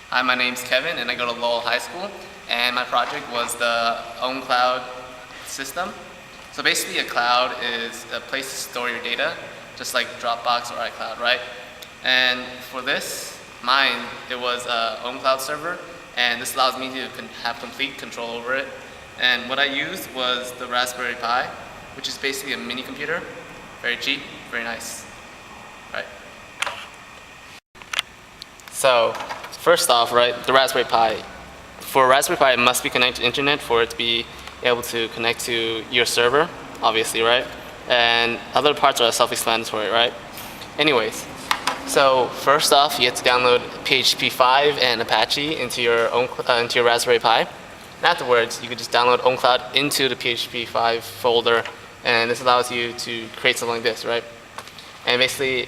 Hi, my name's Kevin and I go to Lowell High School, and my project was the OwnCloud system. So basically a cloud is a place to store your data, just like Dropbox or iCloud, right? And for this, it was a OwnCloud server, and this allows me to have complete control over it. And what I used was the Raspberry Pi, which is basically a mini computer, very cheap, very nice, right? So first off, right, the Raspberry Pi. For a Raspberry Pi, it must be connected to the internet for it to be able to connect to your server, obviously, right? And other parts are self-explanatory, right? Anyways, so first off, you have to download PHP 5 and Apache into your Raspberry Pi. And afterwards, you can just download OwnCloud into the PHP 5 folder, and this allows you to create something like this, right? And basically,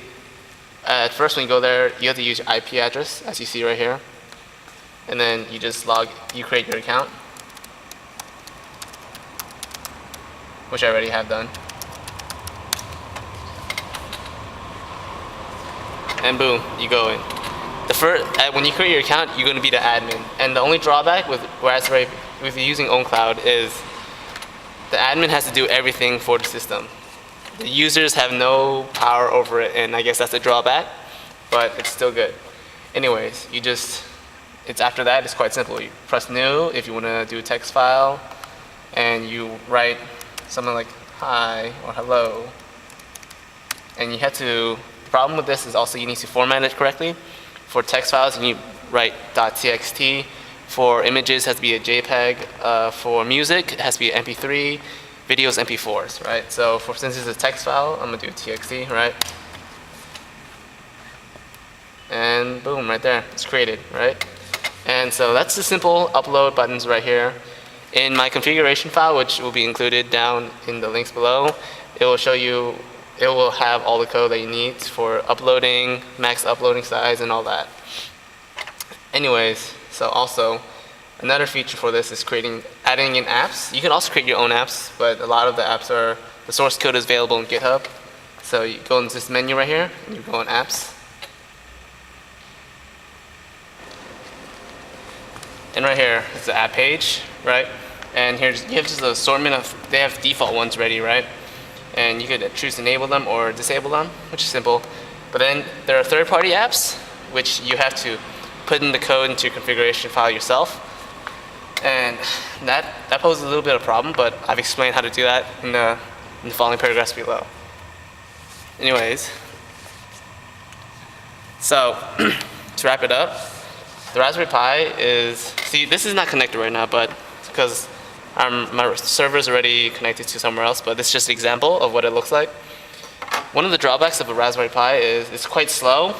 at first when you go there, you have to use your IP address, as you see right here. And then you just you create your account, which I already have done. And boom, you go in. When you create your account, you're going to be the admin. And the only drawback with using OwnCloud is the admin has to do everything for the system. The users have no power over it, and I guess that's a drawback, but it's still good. Anyways, after that, it's quite simple. You press new if you want to do a text file, and you write something like hi or hello. And the problem with this is also you need to format it correctly. For text files, you need to write .txt. For images, it has to be a JPEG. For music, it has to be an MP3. Videos, MP4s, right? So since it's a text file, I'm gonna do TXT, right? And boom, right there, it's created, right? And so that's the simple upload buttons right here. In my configuration file, which will be included down in the links below, it will have all the code that you need for uploading, max uploading size, and all that. Anyways, so also, another feature for this is adding in apps. You can also create your own apps, but a lot of the source code is available in GitHub. So you go into this menu right here, and you go on apps. And right here is the app page, right? And here you have just an assortment they have default ones ready, right? And you could choose to enable them or disable them, which is simple. But then there are third-party apps, which you have to put in the code into your configuration file yourself. And that poses a little bit of a problem, but I've explained how to do that in the following paragraphs below. Anyways, so to wrap it up, the Raspberry Pi this is not connected right now, but because my server is already connected to somewhere else, but this is just an example of what it looks like. One of the drawbacks of a Raspberry Pi is it's quite slow.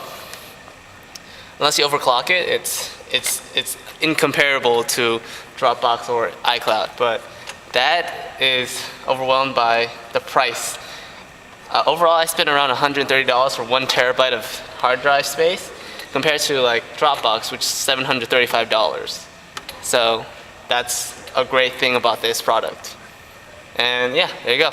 Unless you overclock it, it's incomparable to Dropbox or iCloud, but that is overwhelmed by the price. Overall, I spent around $130 for 1 terabyte of hard drive space, compared to like Dropbox, which is $735. So that's a great thing about this product. And yeah, there you go.